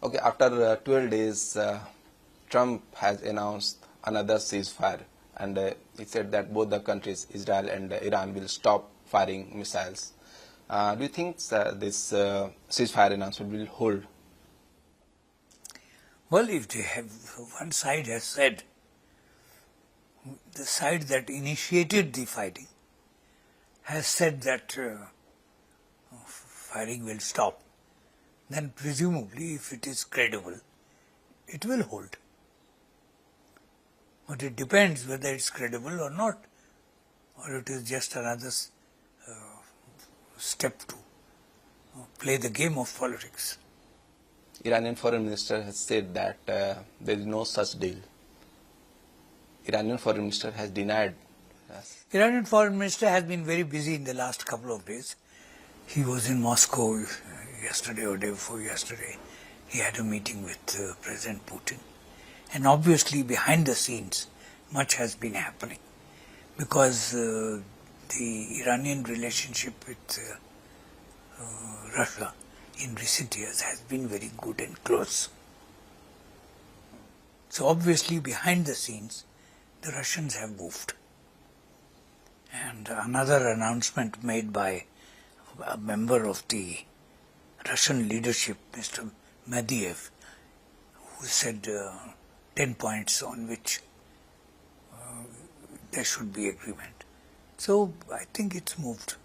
Okay, after 12 days, Trump has announced another ceasefire, and he said that both the countries, Israel and Iran, will stop firing missiles. Do you think this ceasefire announcement will hold? Well, if they have, one side has said, the side that initiated the fighting has said that firing will stop, then presumably if it is credible, it will hold. But it depends whether it's credible or not, or it is just another step to play the game of politics. Iranian foreign minister has said that there is no such deal. Iranian foreign minister has denied. Yes. Iranian foreign minister has been very busy in the last couple of days. He was in Moscow yesterday or day before yesterday. He had a meeting with President Putin. And obviously behind the scenes much has been happening because the Iranian relationship with Russia in recent years has been very good and close. So obviously behind the scenes the Russians have moved. And another announcement made by a member of the Russian leadership, Mr. Medvedev, who said 10 points on which there should be agreement. So I think it's moved.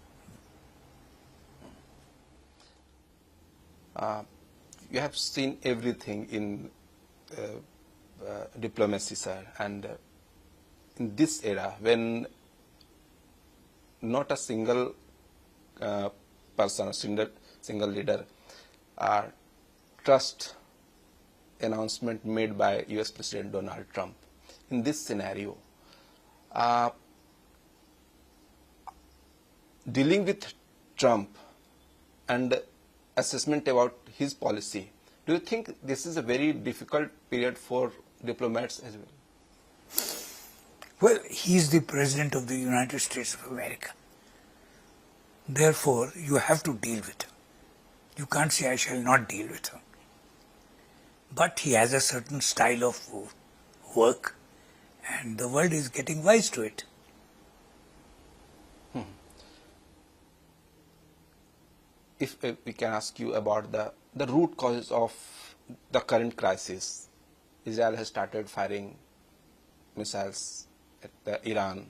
You have seen everything in diplomacy, sir, and in this era when not a single person, a single leader trust announcement made by US President Donald Trump. In this scenario, dealing with Trump and assessment about his policy, do you think this is a very difficult period for diplomats as well? Well, he is the President of the United States of America. Therefore, you have to deal with him. You can't say, I shall not deal with him. But he has a certain style of work, and the world is getting wise to it. If we can ask you about the root causes of the current crisis. Israel has started firing missiles at Iran.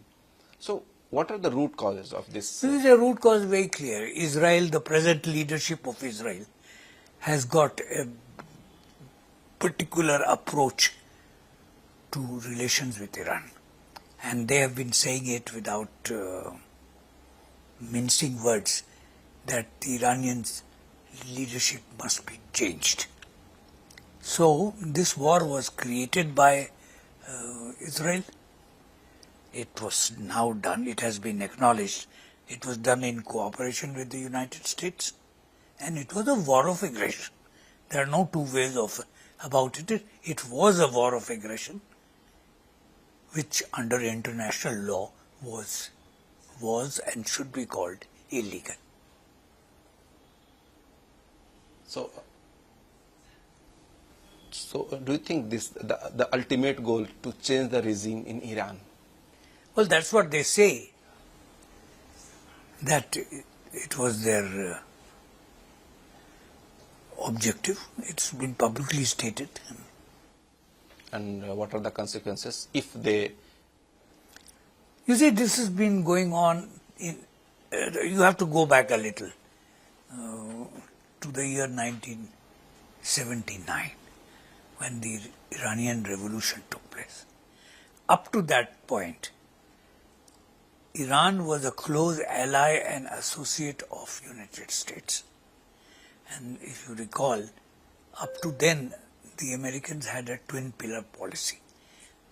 So what are the root causes of this? This is a root cause very clear. Israel, the present leadership of Israel, has got a particular approach to relations with Iran. And they have been saying it without mincing words, that the Iranian leadership must be changed. So this war was created by Israel. It was now done, it has been acknowledged, it was done in cooperation with the United States, and it was a war of aggression. There are no two ways about it. It was a war of aggression, which under international law was and should be called illegal. So do you think the ultimate goal to change the regime in Iran? Well, that's what they say, that it was their objective. It's been publicly stated. And what are the consequences if they... You see, this has been going on you have to go back a little to the year 1979, when the Iranian Revolution took place. Up to that point, Iran was a close ally and associate of United States. And if you recall, up to then, the Americans had a twin pillar policy,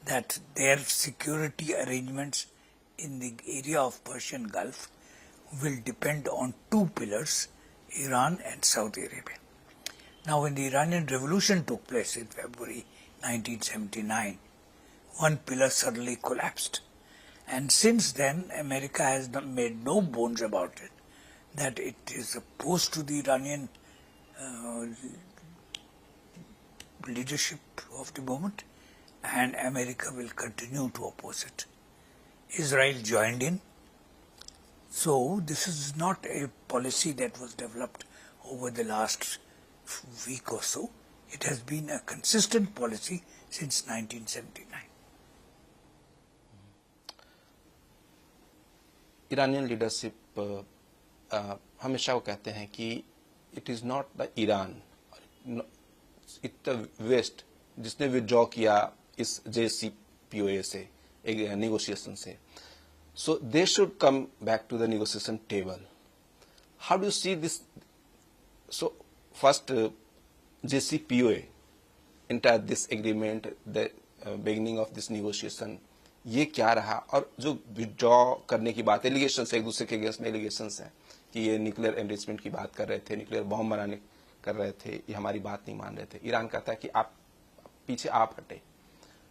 that their security arrangements in the area of Persian Gulf will depend on two pillars, Iran and Saudi Arabia. Now, when the Iranian Revolution took place in February 1979, one pillar suddenly collapsed. And since then, America has made no bones about it, that it is opposed to the Iranian leadership of the moment, and America will continue to oppose it. Israel joined in. So this is not a policy that was developed over the last week or so. It has been a consistent policy since 1979. Iranian leadership हमेशा वो कहते हैं कि it is not the Iran, it the West जिसने withdraw किया इस JCPOA से, एक नेगोशिएशन से. So they should come back to the negotiation table. How do see this? So first JCPOA enter this agreement, the beginning of this negotiation, ये क्या रहा? और जो विड्रॉ करने की बात, एलिगेशन है, एक दूसरे के अगेंस्ट में एलिगेशन है कि ये न्यूक्लियर एनरिचमेंट की बात कर रहे थे, न्यूक्लियर बॉम्ब बनाने कर रहे थे, ये हमारी बात नहीं मान रहे थे. ईरान कहता है कि आप पीछे आप हटे.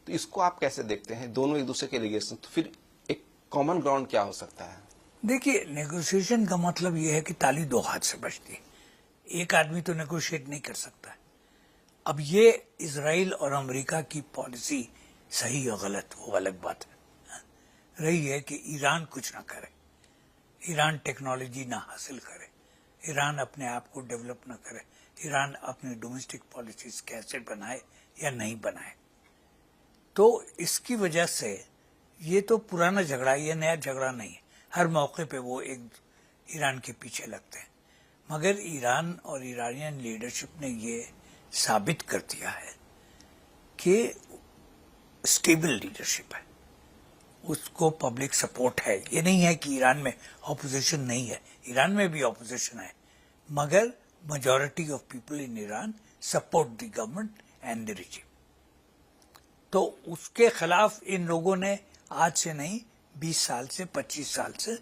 तो इसको आप कैसे देखते हैं? दोनों एक दूसरे के एलिगेशन, तो फिर एक कॉमन ग्राउंड क्या हो सकता है? देखिए, नेगोशिएशन का मतलब यह है कि ताली दो हाथ से बजती है. एक आदमी तो नेगोशिएट नहीं कर सकता. अब ये इजराइल और अमेरिका की पॉलिसी सही या गलत वो अलग बात है, रही है कि ईरान कुछ ना करे, ईरान टेक्नोलॉजी ना हासिल करे, ईरान अपने आप को डेवलप ना करे, ईरान अपनी डोमेस्टिक पॉलिसीज कैसे बनाए या नहीं बनाए. तो इसकी वजह से ये तो पुराना झगड़ा, ये नया झगड़ा नहीं है. हर मौके पे वो एक ईरान के पीछे लगते हैं. मगर ईरान और ईरानियन लीडरशिप ने ये साबित कर दिया है कि स्टेबल लीडरशिप है, उसको पब्लिक सपोर्ट है. ये नहीं है कि ईरान में ऑपोजिशन नहीं है, ईरान में भी ऑपोजिशन है, मगर majority of people in Iran support the government and the regime. तो उसके खिलाफ इन लोगों ने आज से नहीं 20 साल से 25 साल से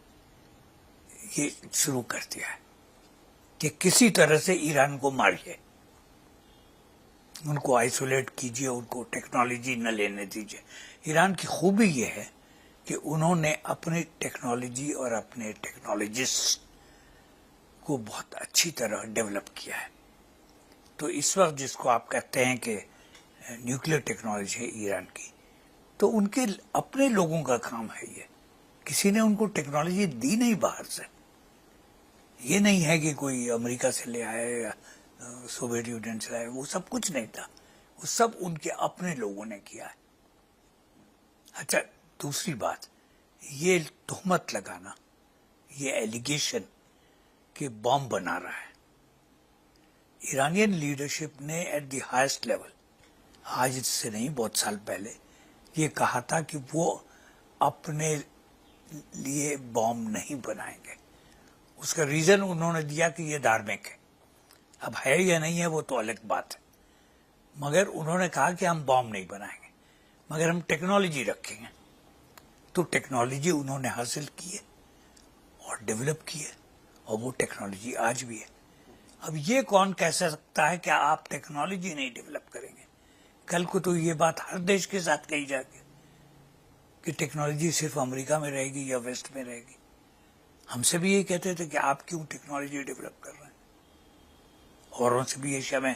ये शुरू कर दिया है कि किसी तरह से ईरान को मारिए, उनको आइसोलेट कीजिए, उनको टेक्नोलॉजी न लेने दीजिए. ईरान की खूबी ये है कि उन्होंने अपनी टेक्नोलॉजी और अपने टेक्नोलॉजिस्ट को बहुत अच्छी तरह डेवलप किया है. तो इस वक्त जिसको आप कहते हैं कि न्यूक्लियर टेक्नोलॉजी है ईरान की, तो उनके अपने लोगों का काम है ये. किसी ने उनको टेक्नोलॉजी दी नहीं बाहर से. ये नहीं है कि कोई अमेरिका से ले आए या सोवियत यूनियन से लाए, वो सब कुछ नहीं था. वो सब उनके अपने लोगों ने किया है. अच्छा, दूसरी बात, ये तोहमत लगाना, ये एलिगेशन कि बॉम्ब बना रहा है, ईरानियन लीडरशिप ने एट द हाईएस्ट लेवल, आज से नहीं बहुत साल पहले, ये कहा था कि वो अपने लिए बॉम्ब नहीं बनाएंगे. उसका रीजन उन्होंने दिया कि ये धार्मिक है. अब है या नहीं है वो तो अलग बात है, मगर उन्होंने कहा कि हम बॉम्ब नहीं बनाएंगे, मगर हम टेक्नोलॉजी रखेंगे. तो टेक्नोलॉजी उन्होंने हासिल की है और डेवलप की है, और वो टेक्नोलॉजी आज भी है. अब ये कौन कह सकता है कि आप टेक्नोलॉजी नहीं डेवलप करेंगे? कल को तो ये बात हर देश के साथ कही जाएगी कि टेक्नोलॉजी सिर्फ अमेरिका में रहेगी या वेस्ट में रहेगी. हमसे भी यही कहते थे कि आप क्यों टेक्नोलॉजी डेवलप कर रहे हैं, औरों से भी एशिया में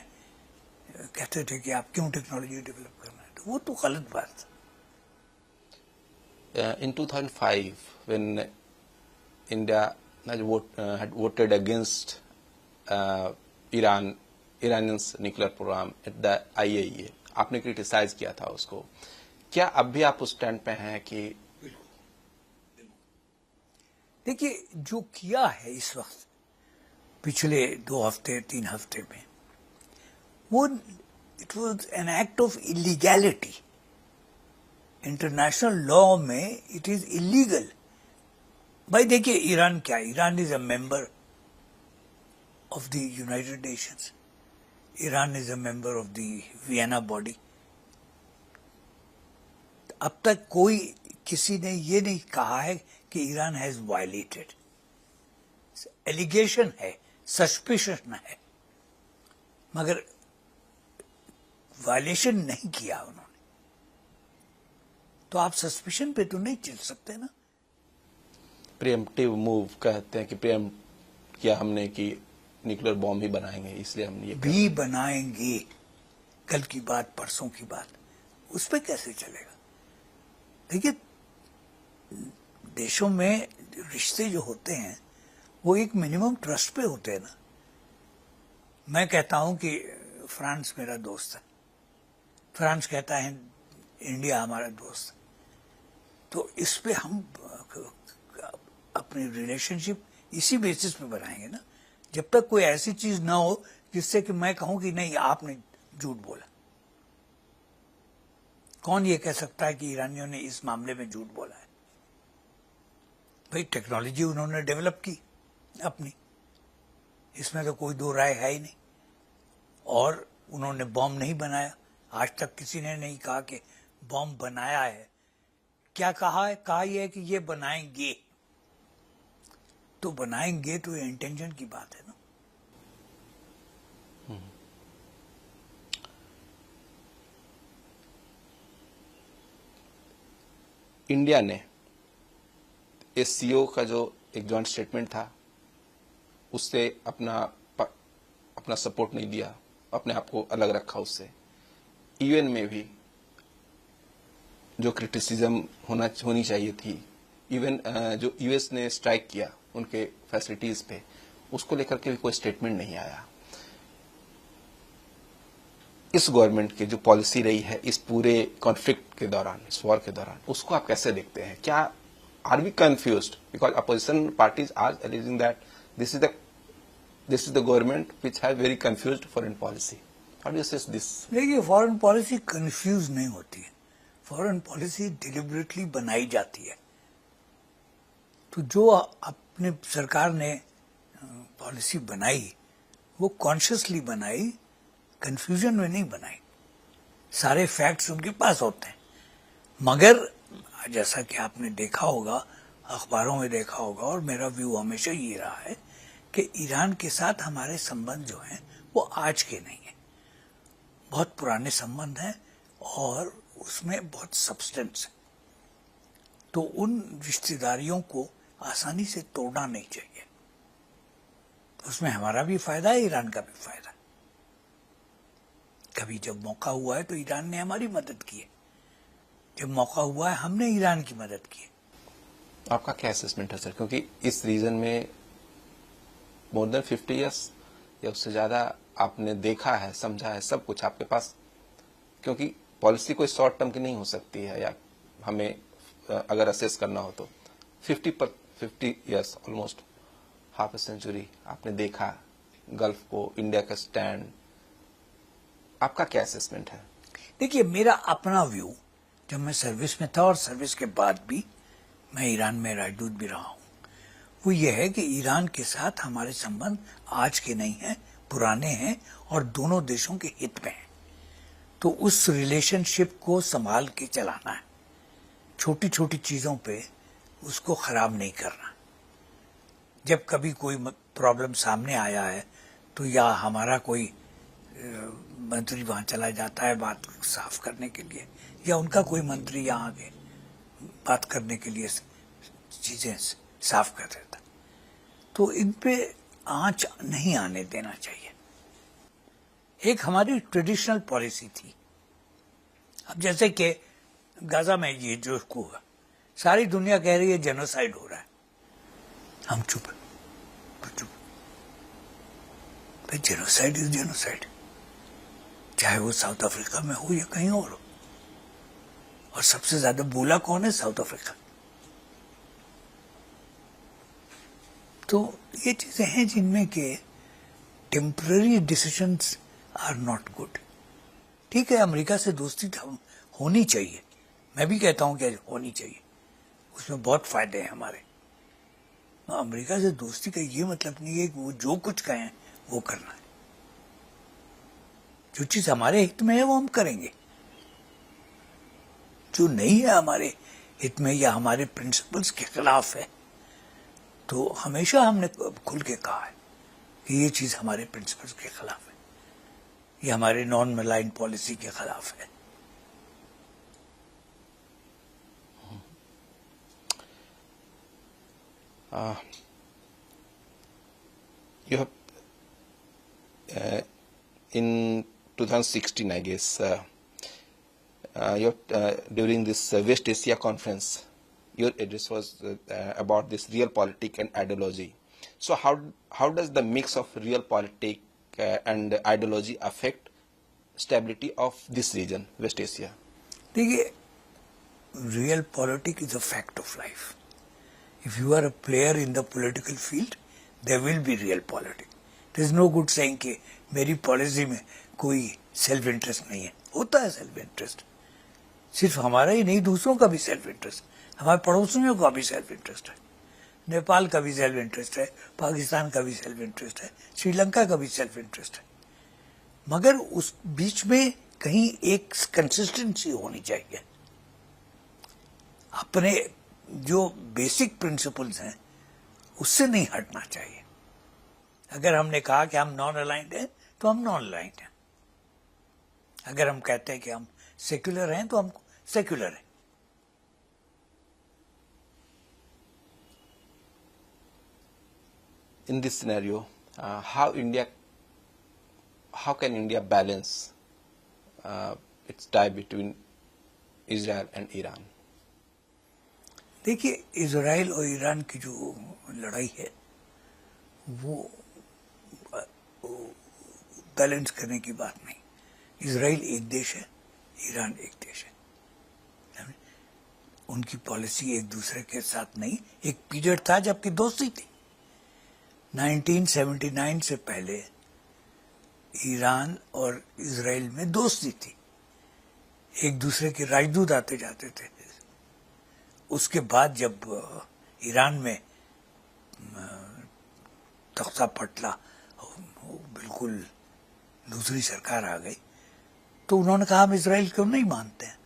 कहते थे कि आप क्यों टेक्नोलॉजी डेवलप कर रहे हैं. तो वो तो गलत बात है. In 2005, when India had voted against Iranian's nuclear program at the IAEA, आपने क्रिटिसाइज किया था उसको. क्या अब भी आप उस स्टैंड पे हैं कि? देखिए, जो किया है इस वक्त पिछले 2 हफ्ते 3 हफ्ते में, वो it was an act of illegality. International law में इट इज इलीगल. भाई देखिए, ईरान क्या, Iran is a member of the United Nations, Iran is a member of the Vienna body. अब तक कोई किसी ने ये नहीं कहा है कि ईरान हैज वायलेटेड. एलिगेशन है, सस्पिशन है, मगर वायलेशन नहीं किया उन्होंने. तो आप सस्पिशन पे तो नहीं चल सकते ना. प्रीएम्प्टिव मूव कहते हैं कि प्रीएम्प्ट किया हमने कि न्यूक्लियर बॉम्ब ही बनाएंगे, इसलिए हम ये भी बनाएंगे. कल की बात, परसों की बात, उस पर कैसे चलेगा? देखिए, देशों में रिश्ते जो होते हैं वो एक मिनिमम ट्रस्ट पे होते हैं ना। मैं कहता हूं कि फ्रांस मेरा दोस्त है, फ्रांस कहता है इंडिया हमारा दोस्त है, तो इस पे हम अपनी रिलेशनशिप इसी बेसिस पे बनाएंगे ना, जब तक कोई ऐसी चीज ना हो जिससे कि मैं कहूं कि नहीं आपने झूठ बोला। कौन ये कह सकता है कि ईरानियों ने इस मामले में झूठ बोला है? भाई टेक्नोलॉजी उन्होंने डेवलप की अपनी, इसमें तो कोई दो राय है ही नहीं। और उन्होंने बॉम्ब नहीं बनाया, आज तक किसी ने नहीं कहा कि बॉम्ब बनाया है। क्या कहा है? कहा यह है कि ये बनाएंगे। तो बनाएंगे तो ये इंटेंशन की बात है ना। इंडिया ने एससीओ का जो एक जॉइंट स्टेटमेंट था उससे अपना सपोर्ट नहीं दिया, अपने आप को अलग रखा उससे। यूएन में भी जो क्रिटिसिज्म होनी चाहिए थी, इवन जो यूएस ने स्ट्राइक किया उनके फैसिलिटीज पे, उसको लेकर के भी कोई स्टेटमेंट नहीं आया। इस गवर्नमेंट की जो पॉलिसी रही है इस पूरे कॉन्फ्लिक्ट के दौरान, इस वॉर के दौरान, उसको आप कैसे देखते हैं? क्या are we confused because opposition parties are alleging that this is the government which have very confused foreign policy? How do you say this? देखिए, फॉरेन पॉलिसी कंफ्यूज नहीं होती है, फॉरेन पॉलिसी डिलिबरेटली बनाई जाती है। तो जो अपने सरकार ने पॉलिसी बनाई वो कॉन्शियसली बनाई, कंफ्यूजन में नहीं बनाई। सारे फैक्ट्स उनके पास होते हैं। मगर जैसा कि आपने देखा होगा, अखबारों में देखा होगा, और मेरा व्यू हमेशा ये रहा है कि ईरान के साथ हमारे संबंध जो हैं वो आज के नहीं है, बहुत पुराने संबंध हैं और उसमें बहुत सब्सटेंस है। तो उन रिश्तेदारियों को आसानी से तोड़ना नहीं चाहिए। उसमें हमारा भी फायदा है, ईरान का भी फायदा है। कभी जब मौका हुआ है तो ईरान ने हमारी मदद की है, जब मौका हुआ है हमने ईरान की मदद की है। आपका क्या असेसमेंट है सर? क्योंकि इस रीजन में मोर देन 50 ईयर्स या उससे ज्यादा आपने देखा है, समझा है, सब कुछ आपके पास, क्योंकि पॉलिसी कोई शॉर्ट टर्म की नहीं हो सकती है, या हमें अगर असेस करना हो तो 50 years, almost half a century आपने देखा गल्फ को, इंडिया का स्टैंड, आपका क्या असेसमेंट है? देखिए, मेरा अपना व्यू, जब मैं सर्विस में था और सर्विस के बाद भी मैं ईरान में राजदूत भी रहा हूं, वो ये है कि ईरान के साथ हमारे संबंध आज के नहीं हैं, पुराने हैं और दोनों देशों के हित में हैं। तो उस रिलेशनशिप को संभाल के चलाना है, छोटी छोटी चीजों पे उसको खराब नहीं करना। जब कभी कोई प्रॉब्लम सामने आया है तो या हमारा कोई मंत्री वहां चला जाता है बात साफ करने के लिए, या उनका कोई मंत्री यहाँ आके बात करने के लिए चीजें साफ कर देता, तो इन पे आंच नहीं आने देना चाहिए। एक हमारी ट्रेडिशनल पॉलिसी थी। अब जैसे कि गाजा में ये जो हुआ, सारी दुनिया कह रही है जेनोसाइड हो रहा है, हम चुप है, तो चुप। भाई जेनोसाइड इज जेनोसाइड, चाहे वो साउथ अफ्रीका में हो या कहीं और हो। और सबसे ज्यादा बोला कौन है? South Africa. तो ये चीजें हैं जिनमें के temporary decisions are not good. ठीक है, अमेरिका से दोस्ती होनी चाहिए, मैं भी कहता हूं कि होनी चाहिए, उसमें बहुत फायदे हैं हमारे। अमेरिका से दोस्ती का ये मतलब नहीं है कि वो जो कुछ कहें वो करना है। जो चीज हमारे हित में है वो हम करेंगे, जो नहीं है हमारे हित में या हमारे प्रिंसिपल्स के खिलाफ है, तो हमेशा हमने खुल के कहा है कि ये चीज हमारे प्रिंसिपल्स के खिलाफ है, ये हमारे नॉन मलाइन पॉलिसी के खिलाफ है। You have in 2016, I guess. During this West Asia conference, your address was about this real politic and ideology. So how does the mix of real politic and ideology affect stability of this region, West Asia? देखिए, real politics is a fact of life. If you are a player in the political field, there will be real politics. There is no good saying कि मेरी policy में कोई self interest नहीं है. होता है self interest, सिर्फ हमारा ही नहीं, दूसरों का भी सेल्फ इंटरेस्ट, हमारे पड़ोसियों का भी सेल्फ इंटरेस्ट है, नेपाल का भी सेल्फ इंटरेस्ट है, पाकिस्तान का भी सेल्फ इंटरेस्ट है, श्रीलंका का भी सेल्फ इंटरेस्ट है. मगर उस बीच में कहीं एक कंसिस्टेंसी होनी चाहिए. अपने जो बेसिक प्रिंसिपल्स हैं उससे नहीं हटना चाहिए. अगर हमने कहा कि हम नॉन अलाइंड हैं तो हम नॉन अलाइंड हैं. अगर हम कहते हैं कि हम सेक्युलर हैं तो हम सेक्युलर हैं. In this scenario, how can India balance its tie between Israel and Iran? देखिए, इजराइल और ईरान की जो लड़ाई है वो बैलेंस करने की बात नहीं. इजराइल एक देश है, ईरान एक देश है. उनकी पॉलिसी एक दूसरे के साथ नहीं. एक पीरियड था जबकि दोस्ती थी. 1979 से पहले ईरान और इजराइल में दोस्ती थी. एक दूसरे के राजदूत आते जाते थे. उसके बाद जब ईरान में तख्ता पटला, बिल्कुल दूसरी सरकार आ गई, तो उन्होंने कहा हम इजराइल क्यों नहीं मानते हैं.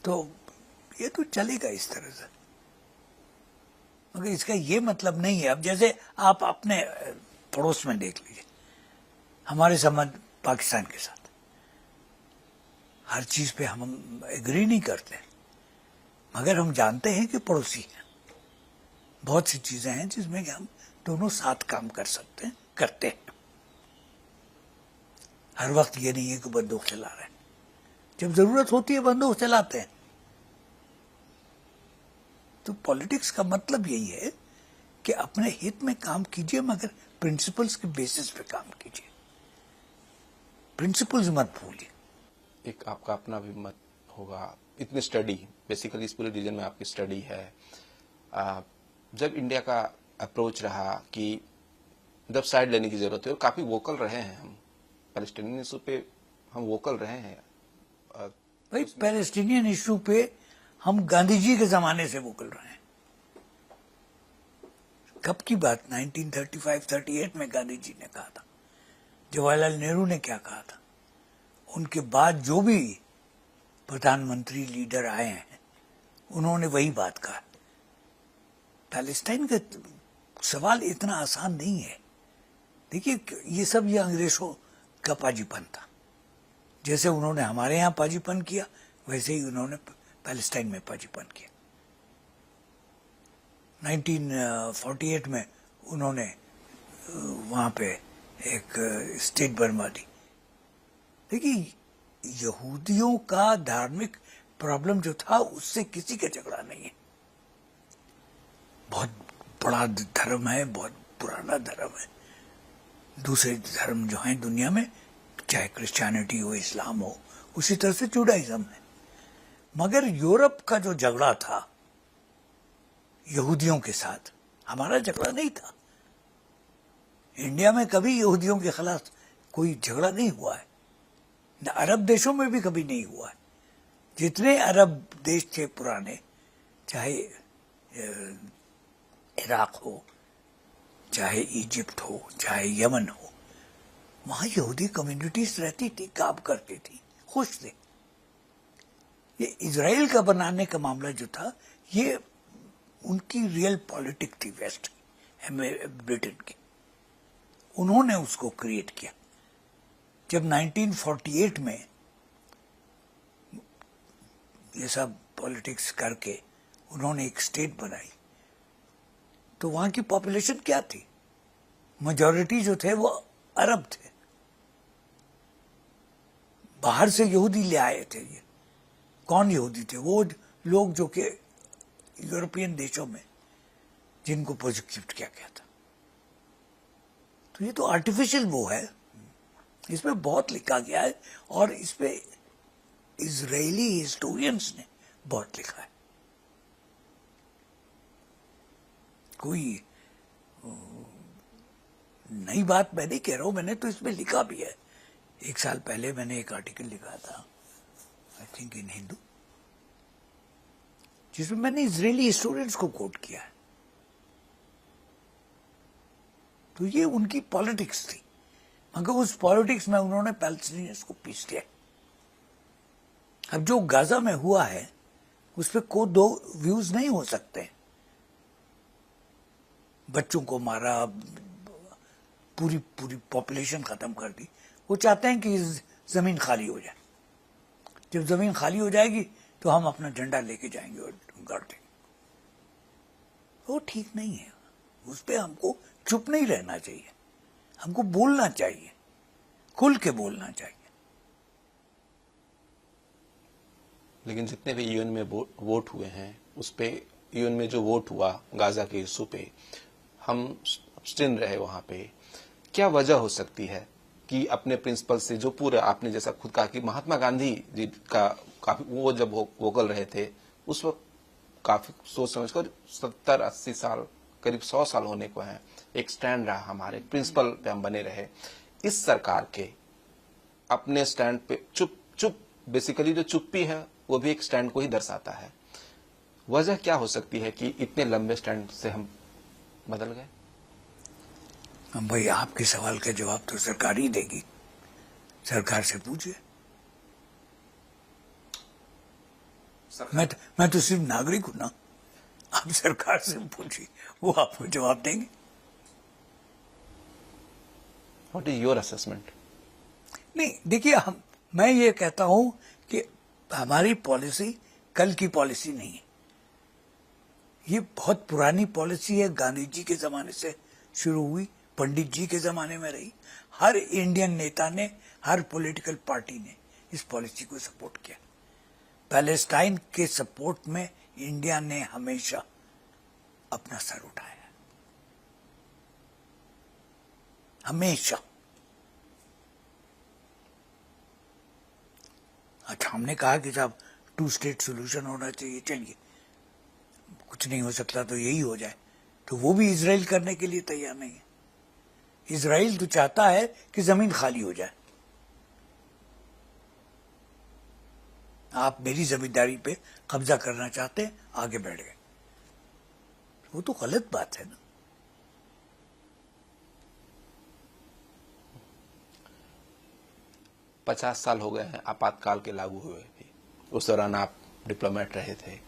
तो ये तो चलेगा इस तरह से, मगर इसका ये मतलब नहीं है. अब जैसे आप अपने पड़ोस में देख लीजिए, हमारे संबंध पाकिस्तान के साथ, हर चीज पे हम एग्री नहीं करते, मगर हम जानते हैं कि पड़ोसी हैं. बहुत सी चीजें हैं जिसमें कि हम दोनों साथ काम कर सकते हैं, करते हैं. हर वक्त ये नहीं है कि बंदूक चला रहे हैं. जब जरूरत होती है बंदूक चलाते हैं. तो पॉलिटिक्स का मतलब यही है कि अपने हित में काम कीजिए, मगर प्रिंसिपल्स के बेसिस पे काम कीजिए. प्रिंसिपल्स मत भूलिए. एक आपका अपना भी मत होगा. इतनी स्टडी, बेसिकली इस पूरे रीजन में आपकी स्टडी है. जब इंडिया का अप्रोच रहा कि जब साइड लेने की जरूरत है, और काफी वोकल रहे हैं हम पैलेस्टीनियन इशू पे, हम वोकल रहे हैं. भाई, पैलेस्टीनियन इशू पे हम गांधी जी के जमाने से वोकल रहे हैं. कब की बात? 1935-38 में गांधी जी ने कहा था. जवाहरलाल नेहरू ने क्या कहा था? उनके बाद जो भी प्रधानमंत्री लीडर आए हैं उन्होंने वही बात कहा. पैलेस्टाइन का सवाल इतना आसान नहीं है. देखिए, ये सब ये अंग्रेजों का पाजीपन था. जैसे उन्होंने हमारे यहाँ पाजीपन किया, वैसे ही उन्होंने पैलेस्टाइन में पाजीपन किया. 1948 में उन्होंने वहां पे एक स्टेट बनवा दी. देखिए, यहूदियों का धार्मिक प्रॉब्लम जो था उससे किसी का झगड़ा नहीं है. बहुत बड़ा धर्म है, बहुत पुराना धर्म है. दूसरे धर्म जो हैं दुनिया में, चाहे क्रिश्चियनिटी हो, इस्लाम हो, उसी तरह से जुडाइज्म है. मगर यूरोप का जो झगड़ा था यहूदियों के साथ, हमारा झगड़ा नहीं था. इंडिया में कभी यहूदियों के खिलाफ कोई झगड़ा नहीं हुआ है. न अरब देशों में भी कभी नहीं हुआ है. जितने अरब देश थे पुराने, चाहे इराक हो, चाहे इजिप्ट हो, चाहे यमन हो, वहां यहूदी कम्युनिटीज रहती थी, काम करती थी, खुश थे. ये इजराइल का बनाने का मामला जो था, ये उनकी रियल पॉलिटिक थी वेस्ट ब्रिटेन की. उन्होंने उसको क्रिएट किया. जब 1948 में ये सब पॉलिटिक्स करके उन्होंने एक स्टेट बनाई, तो वहां की पॉपुलेशन क्या थी? मेजॉरिटी जो थे वो अरब थे. बाहर से यहूदी ले आए थे। ये कौन यहूदी थे? वो लोग जो कि यूरोपियन देशों में जिनको प्रोजिक्यूट किया गया था। तो ये तो आर्टिफिशियल वो है, इसमें बहुत लिखा गया है और इस पे इजरायली हिस्टोरियंस ने बहुत लिखा है। कोई नई बात मैं नहीं कह रहा हूं, मैंने तो इसमें लिखा भी है। 1 साल पहले मैंने एक आर्टिकल लिखा था, आई थिंक इन हिंदू, जिसमें मैंने इजरायली हिस्टोरियंस को कोट किया है। तो ये उनकी पॉलिटिक्स थी, मगर उस पॉलिटिक्स में उन्होंने पैलेस्टीनियंस को पीस दिया। अब जो गाजा में हुआ है उस पर को दो व्यूज नहीं हो सकते। बच्चों को मारा, पूरी पूरी पॉपुलेशन खत्म कर दी। वो चाहते हैं कि जमीन खाली हो जाए। जब जमीन खाली हो जाएगी तो हम अपना झंडा लेके जाएंगे और गाड़ देंगे। वो ठीक नहीं है। उस पर हमको चुप नहीं रहना चाहिए, हमको बोलना चाहिए, खुल के बोलना चाहिए। लेकिन जितने भी यूएन में वोट हुए हैं, उस पे यूएन में जो वोट हुआ गाजा के इशू पे, हम अब्स्टेन रहे वहां पे। क्या वजह हो सकती है कि अपने प्रिंसिपल से, जो पूरे आपने जैसा खुद कहा कि महात्मा गांधी जी का काफी वो जब वोकल रहे थे उस वक्त काफी सोच समझ कर 70-80 साल, करीब 100 साल होने को है, एक स्टैंड रहा, हमारे प्रिंसिपल पे हम बने रहे। इस सरकार के अपने स्टैंड पे चुप बेसिकली जो चुप्पी है वो भी एक स्टैंड को ही दर्शाता है। वजह क्या हो सकती है कि इतने लंबे स्टैंड से हम बदल गए? भाई आपके सवाल का जवाब तो सरकार ही देगी, सरकार से पूछिए। मैं तो सिर्फ नागरिक हूं ना, आप सरकार से पूछिए, वो आपको जवाब देंगे। What is your assessment? नहीं देखिए, मैं ये कहता हूं कि हमारी पॉलिसी कल की पॉलिसी नहीं है। ये बहुत पुरानी पॉलिसी है, गांधी जी के जमाने से शुरू हुई, पंडित जी के जमाने में रही। हर इंडियन नेता ने, हर पॉलिटिकल पार्टी ने इस पॉलिसी को सपोर्ट किया। पैलेस्टाइन के सपोर्ट में इंडिया ने हमेशा अपना सर उठाया, हमेशा। अच्छा, हमने कहा कि साहब 2 स्टेट सोल्यूशन होना चाहिए, चलिए कुछ नहीं हो सकता तो यही हो जाए, तो वो भी इजराइल करने के लिए तैयार नहीं है। इजराइल तो चाहता है कि जमीन खाली हो जाए। आप मेरी जमींदारी पे कब्जा करना चाहते हैं, आगे बढ़ गए, वो तो गलत बात है ना। पचास साल हो गए हैं आपातकाल के लागू हुए भी। उस दौरान आप डिप्लोमेट रहे थे।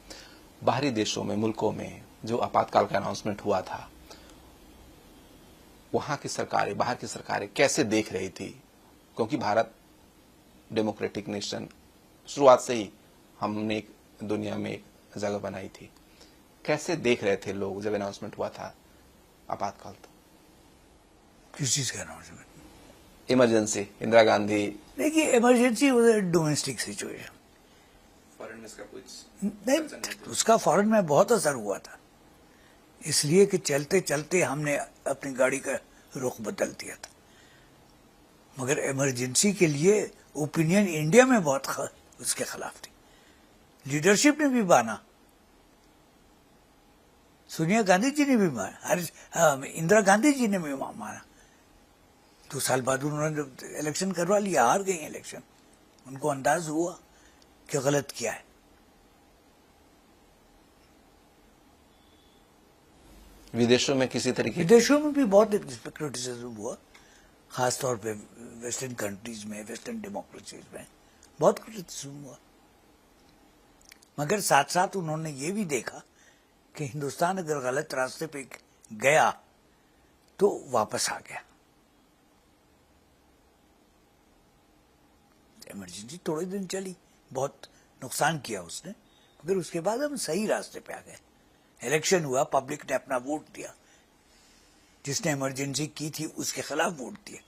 बाहरी देशों में, मुल्कों में जो आपातकाल का अनाउंसमेंट हुआ था, वहां की सरकारें, बाहर की सरकारें कैसे देख रही थी? क्योंकि भारत डेमोक्रेटिक नेशन, शुरुआत से ही हमने दुनिया में एक जगह बनाई थी। कैसे देख रहे थे लोग जब अनाउंसमेंट हुआ था आपातकाल? तो किस चीज का अनाउंसमेंट? इमरजेंसी, इंदिरा गांधी। देखिए, emergency was a domestic situation. Foreign में इसका कुछ नहीं, उसका फॉरेन में बहुत असर हुआ था, इसलिए कि चलते चलते हमने अपनी गाड़ी का रुख बदल दिया था। मगर इमरजेंसी के लिए ओपिनियन इंडिया में बहुत उसके खिलाफ थी। लीडरशिप ने भी माना, सोनिया गांधी जी ने भी माना, इंदिरा गांधी जी ने भी माना। 2 साल बाद उन्होंने जब इलेक्शन करवा लिया, हार गई इलेक्शन, उनको अंदाज हुआ कि गलत किया है। विदेशों में किसी तरीके, विदेशों में भी बहुत क्रिटिसिज्म हुआ, खासतौर पे वेस्टर्न कंट्रीज में, वेस्टर्न डेमोक्रेसीज में बहुत क्रिटिसिज्म हुआ। मगर साथ साथ उन्होंने ये भी देखा कि हिंदुस्तान अगर गलत रास्ते पे गया तो वापस आ गया। इमरजेंसी थोड़े दिन चली, बहुत नुकसान किया उसने, मगर उसके बाद हम सही रास्ते पे आ गए। इलेक्शन हुआ, पब्लिक ने अपना वोट दिया, जिसने इमरजेंसी की थी उसके खिलाफ वोट दिया।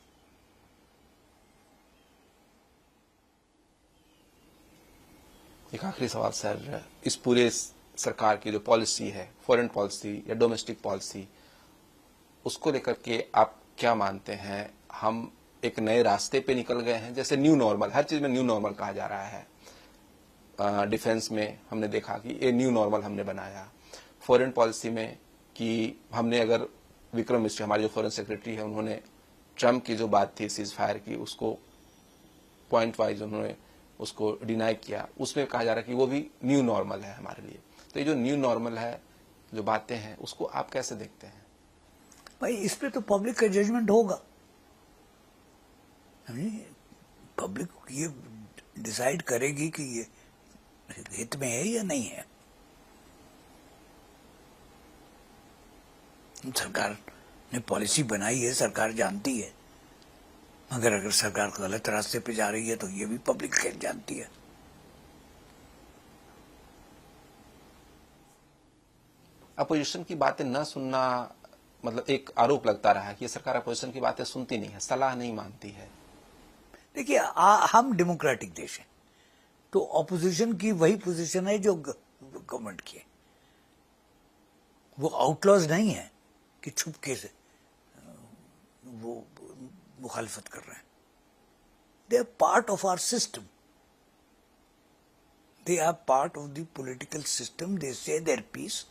एक आखिरी सवाल सर, इस पूरे सरकार की जो पॉलिसी है, फॉरेन पॉलिसी या डोमेस्टिक पॉलिसी, उसको लेकर के आप क्या मानते हैं? हम एक नए रास्ते पे निकल गए हैं, जैसे न्यू नॉर्मल, हर चीज में न्यू नॉर्मल कहा जा रहा है। डिफेंस में हमने देखा कि ये न्यू नॉर्मल हमने बनाया, फॉरेन पॉलिसी में कि हमने अगर विक्रम मिश्री हमारे जो फॉरेन सेक्रेटरी है, उन्होंने ट्रम्प की जो बात थी सीज फायर की, उसको पॉइंट वाइज उन्होंने उसको डिनाई किया, उसमें कहा जा रहा है कि वो भी न्यू नॉर्मल है हमारे लिए। तो ये जो न्यू नॉर्मल है, जो बातें हैं, उसको आप कैसे देखते हैं? भाई इस पे तो पब्लिक का जजमेंट होगा। पब्लिक ये डिसाइड करेगी कि ये हित में है या नहीं है। सरकार ने पॉलिसी बनाई है, सरकार जानती है, मगर अगर सरकार गलत रास्ते पे जा रही है तो ये भी पब्लिक जानती है। अपोजिशन की बातें न सुनना, मतलब एक आरोप लगता रहा है कि ये सरकार अपोजिशन की बातें सुनती नहीं है, सलाह नहीं मानती है। देखिए, हम डेमोक्रेटिक देश हैं, तो ऑपोजिशन की वही पोजीशन है जो गवर्नमेंट की है। वो आउटलॉज नहीं है कि छुपके से वो मुखालफत कर रहे हैं। They are part of our system, they are part of the political system. They say their piece.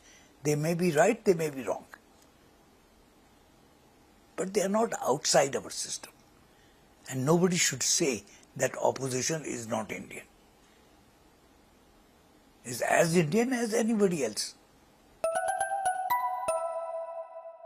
They may be right, they may be wrong, but they are not outside our system, and nobody should say that opposition is not Indian. Is as Indian as anybody else.